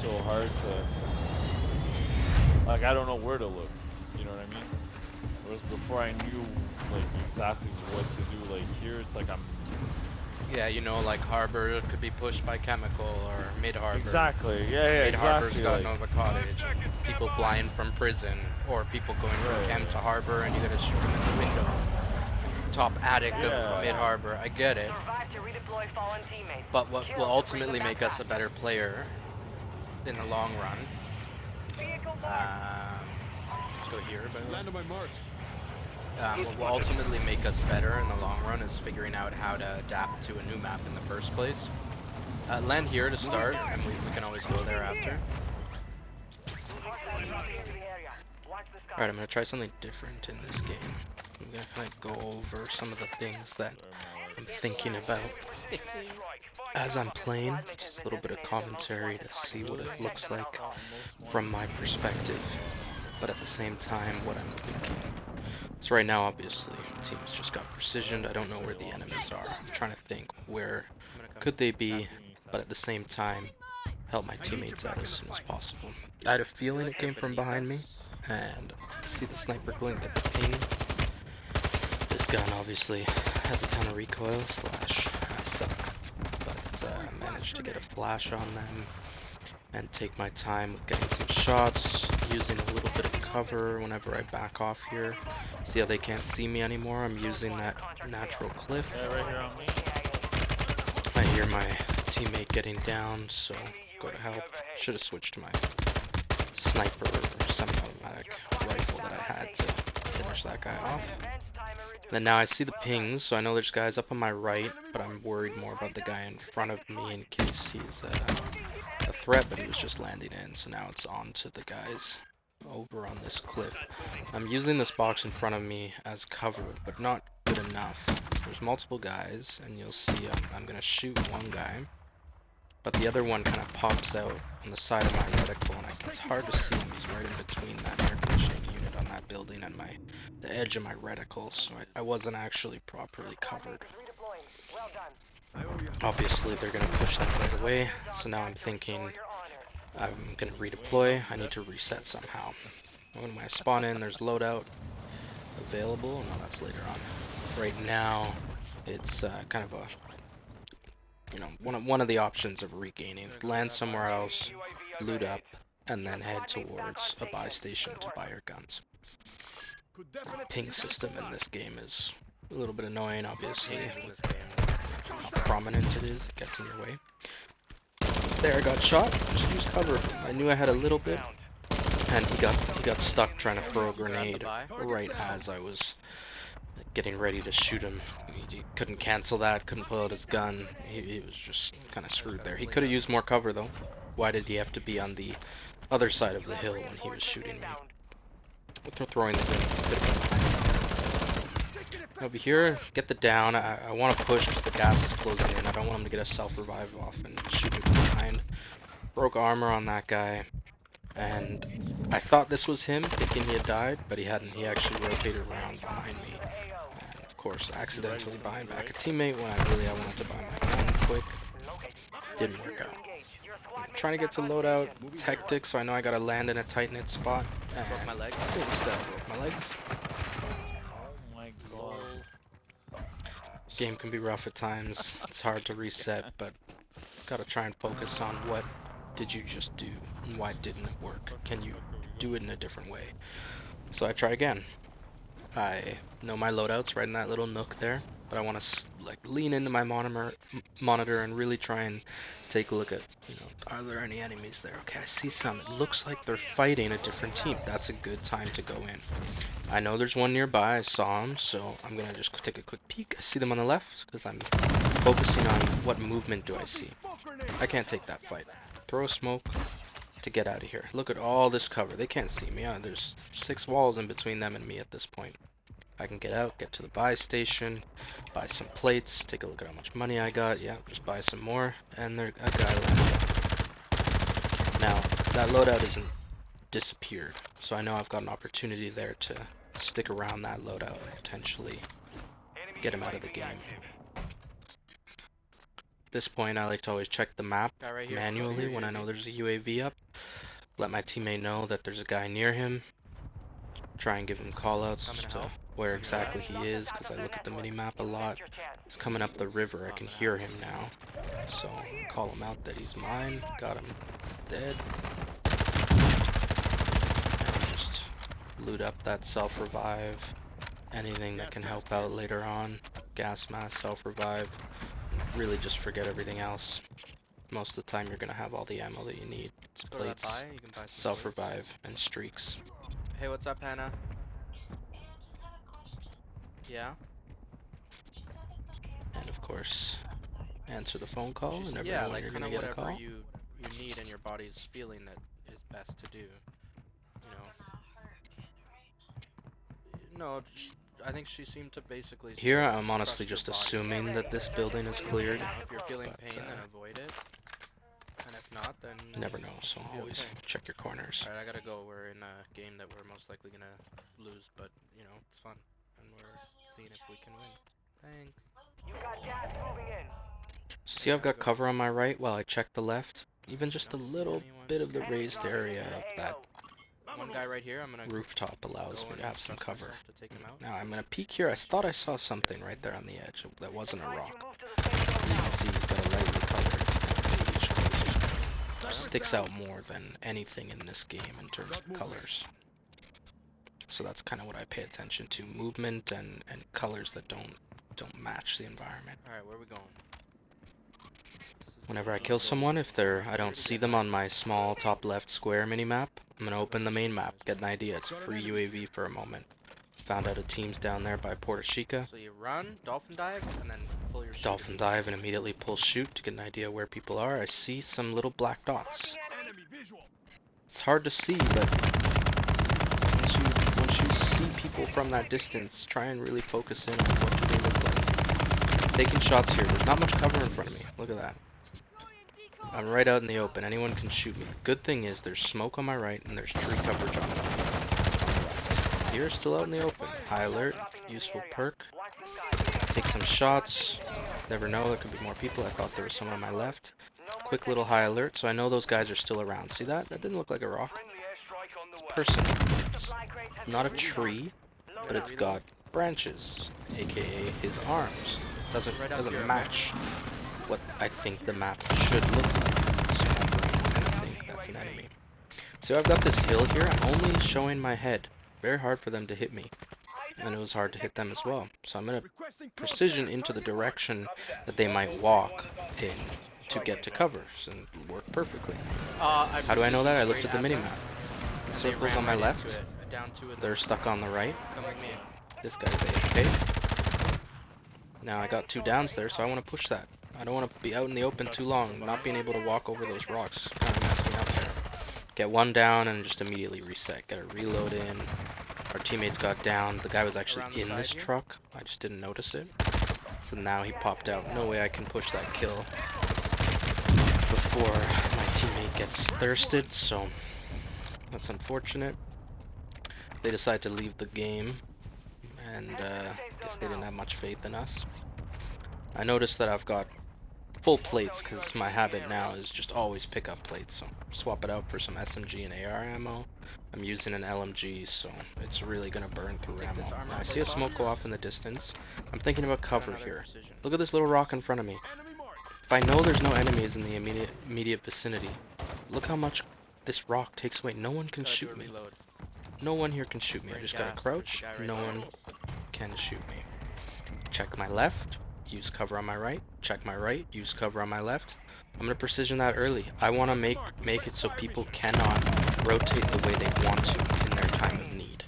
so hard to, like, I don't know where to look. You know what I mean? Whereas before I knew like exactly what to do. Like here, it's like I'm Yeah, you know, like Harbor could be pushed by Chemical or Mid Harbor. exactly. Yeah, Mid Harbor's exactly. got Like Nova Cottage. People flying from prison, or people going from camp to Harbor, and you gotta shoot them in the window. Top attic of Mid Harbor. I get it. But what will ultimately make us a better player in the long run? Let's go here. Land on my mark. What will ultimately make us better in the long run is figuring out how to adapt to a new map in the first place. Land here to start, and we can always go there after. Alright, I'm gonna try something different in this game. I'm gonna kind of go over some of the things that I'm thinking about as I'm playing. Just a little bit of commentary to see what it looks like from my perspective, but at the same time, what I'm thinking. So right now, obviously, team's just got precisioned. I don't know where the enemies are. I'm trying to think where could they be, but at the same time, help my teammates out as soon as possible. I had a feeling it came from behind me, and see the sniper glint at the ping. This gun obviously has a ton of recoil, slash I suck, but I managed to get a flash on them and take my time with getting some shots, using a little bit of cover whenever I back off here. See how they can't see me anymore? I'm using that natural cliff. yeah, right here on me. I hear my teammate getting down, so go to help. Should have switched to my sniper or semi-automatic rifle that I had to finish that guy off. Then now I see the pings, so I know there's guys up on my right, but I'm worried more about the guy in front of me in case he's a threat, but he was just landing in, so now it's on to the guys over on this cliff. I'm using this box in front of me as cover, but not good enough. There's multiple guys, and you'll see I'm gonna shoot one guy, but the other one kind of pops out on the side of my reticle, and it's hard to see him. He's right in between that air conditioning unit on that building and the edge of my reticle, so I wasn't actually properly covered. Obviously, they're gonna push that right away, so now I'm thinking I'm gonna redeploy. I need to reset somehow. When I spawn in, there's loadout available. No, that's later on. Right now, it's kind of a, you know, one of the options of regaining. Land somewhere else, loot up, and then head towards a buy station to buy your guns. Ping system in this game is a little bit annoying, obviously, with how prominent it is. It gets in your way. There, I got shot. Just use cover. I knew I had a little bit, and he got stuck trying to throw a grenade right as I was getting ready to shoot him. He couldn't cancel that. Couldn't pull out his gun. He was just kind of screwed there. He could have used more cover though. Why did he have to be on the other side of the hill when he was shooting me? Throwing the grenade. Could have been over here, get the down. I want to push because the gas is closing in. I don't want him to get a self-revive off and shoot me from behind. Broke armor on that guy, and I thought this was him, thinking he had died, but he hadn't. He actually rotated around behind me, and of course, accidentally buying back a teammate when I wanted to buy my gun quick. Didn't work out. I'm trying to get to loadout. It's hectic, so I know I gotta land in a tight-knit spot. And broke my legs. Broke my legs. Game can be rough at times. It's hard to reset, but gotta try and focus on what did you just do and why didn't it work. Can you do it in a different way? So I try again. I know my loadout's right in that little nook there, but I want to like lean into my monitor and really try and take a look at, you know, are there any enemies there? Okay, I see some. It looks like they're fighting a different team. That's a good time to go in. I know there's one nearby. I saw him, so I'm gonna just take a quick peek. I see them on the left because I'm focusing on what movement do I see. I can't take that fight. Throw a smoke to get out of here. Look at all this cover. They can't see me. There's 6 walls in between them and me at this point. I can get out, get to the buy station, buy some plates, take a look at how much money I got. Yeah, just buy some more, and there a guy landed. Now, that loadout isn't disappeared, so I know I've got an opportunity there to stick around that loadout and potentially get him out of the game. this point, I like to always check the map Guy right here. manually when I know there's a UAV up. Let my teammate know that there's a guy near him. Try and give him callouts Coming as to to help. where exactly he is, because I look at the mini-map a lot. He's coming up the river. I can hear him now. So, call him out that he's mine. Got him. He's dead. And just loot up that self-revive. Anything that can help out later on. Gas mask, self-revive. Really just forget everything else. Most of the time you're going to have all the ammo that you need. It's Go to that plates, buy, you can buy some self-revive, and streaks. bullets. Hey, what's up, Hannah? Yeah? And of course, answer the phone call and never yeah, know when like you're kind going to of get a whatever call. you need and your body's feeling that is best to do. You know. No, I think she seemed to basically say Here I'm honestly trust your just body. assuming that this building is cleared, You know, if you're feeling but, pain, then avoid it. And if not, then you never know, so you'll be always okay. check your corners. Alright, I gotta go. We're in a game that we're most likely gonna lose, but you know, it's fun. And we're seeing if we can win. Thanks. You got gas moving in. So see, I've got cover on my right while I check the left. Even just a Don't see little anyone bit of the scared. raised area of that One guy right here. I'm gonna rooftop allows go me and to have some trust cover. myself to take him out. Now I'm gonna peek here. I thought I saw something right there on the edge that wasn't a rock. You move to the safe As you zone can see, he's got a lightly colored beige color. Sticks out more than anything in this game in terms of colors. So that's kind of what I pay attention to: movement and colors that don't match the environment. Alright, where are we going? Whenever I kill someone, if I don't see them on my small top left square minimap, I'm gonna open the main map, get an idea. It's a free UAV for a moment. Found out a team's down there by Port Ashika. So you run, dolphin dive, and then pull your Dolphin dive and immediately pull shoot to get an idea where people are. I see some little black dots. It's hard to see, but once you see people from that distance, try and really focus in on what do they look like. Taking shots here. There's not much cover in front of me. Look at that. I'm right out in the open. Anyone can shoot me. The good thing is there's smoke on my right and there's tree coverage on the left. Here, still out in the open. High alert. Useful perk. Take some shots. Never know. There could be more people. I thought there was someone on my left. Quick little high alert. So I know those guys are still around. See that? That didn't look like a rock. It's a person. It's not a tree, but it's got branches, aka his arms. Doesn't match what I think the map should look like. So my brain is gonna think that's an enemy. So I've got this hill here. I'm only showing my head. Very hard for them to hit me. And it was hard to hit them as well. So I'm gonna precision into the direction that they might walk in to get to covers and work perfectly. How do I know that? I looked at the minimap. The circles on my left, they're stuck on the right. Come with me. This guy's AFK. Now I got 2 downs there, so I want to push that. I don't want to be out in the open too long. Not being able to walk over those rocks kind of messed me up there. Get 1 down and just immediately reset. Get a reload in. Our teammates got down. The guy was actually in this truck. I just didn't notice it. So now he popped out. No way I can push that kill before my teammate gets thirsted, so that's unfortunate. They decided to leave the game, and guess they didn't have much faith in us. I noticed that I've got full plates because my habit now is just always pick up plates, so swap it out for some SMG and AR ammo. I'm using an LMG, so it's really gonna burn through ammo. Now, I see a smoke go off in the distance. I'm thinking about cover here. Look at this little rock in front of me. If I know there's no enemies in the immediate vicinity, look how much this rock takes away. No one can shoot me. No one here can shoot me. I just gotta crouch. No one can shoot me. Check my left. Use cover on my right. Check my right. Use cover on my left. I'm gonna precision that early. I want to make it so people cannot rotate the way they want to in their time of need.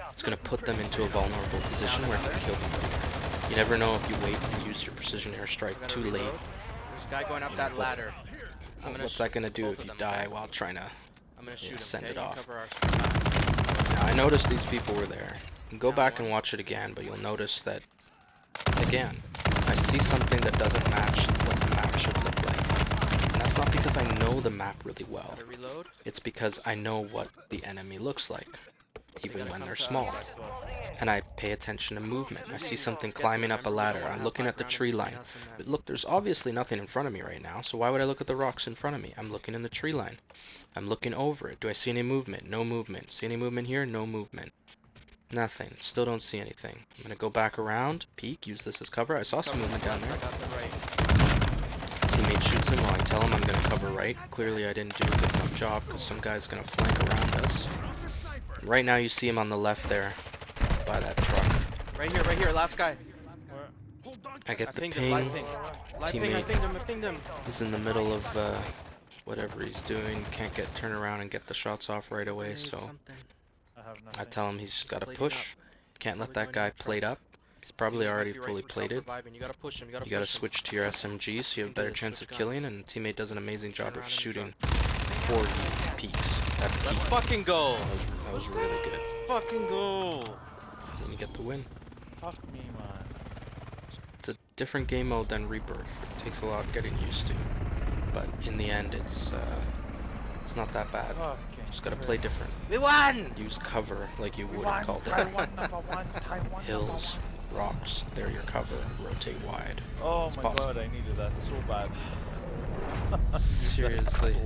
It's gonna put them into a vulnerable position where it can kill them. You never know if you wait and use your precision airstrike too late. There's a guy going up that ladder. What's that gonna do if you die while trying to send it off? Now I noticed these people were there. You can go back and watch it again, but you'll notice that again, I see something that doesn't match what the map should look like. And that's not because I know the map really well. It's because I know what the enemy looks like. even gotta when come they're to us. small. And I pay attention to movement. I see something climbing up a ladder. I'm looking at the tree line. But look, there's obviously nothing in front of me right now, so why would I look at the rocks in front of me? I'm looking in the tree line. I'm looking over it. Do I see any movement? No movement. See any movement here? No movement. Nothing. Still don't see anything. I'm gonna go back around, peek, use this as cover. I saw some movement down there. I got the right. Teammate shoots him while I tell him I'm gonna cover right. Clearly I didn't do a good enough job because some guy's gonna flank around us. Right now you see him on the left there by that truck. Right here, last guy. Where? I get I the pinged him, live ping. ping. Live ping, I Teammate pinged him. is in the middle of whatever he's doing. Can't turn around and get the shots off right away, Grenade so something. I have I nothing. tell him he's gotta plating push. Can't let Probably that going guy in the plate truck. up. He's probably Teammate might already be right fully for plated. self-reviving. You gotta push him, You gotta switch to your SMG so you have a can do better this, chance switch of killing, guns. and teammate does an amazing job Turn of around in the shooting for you peaks. That's key. Let's fucking go! That was really good. Fucking go! Then you get the win. Fuck me, man. It's a different game mode than Rebirth. It takes a lot getting used to, but in the end, it's not that bad. Fucking Just gotta play different. We won! Use cover like you We would have won. called it. Taiwan number one. Taiwan Hills, number rocks, they're your cover. Rotate wide. one. Oh It's my possible. god, I needed that so bad. Seriously.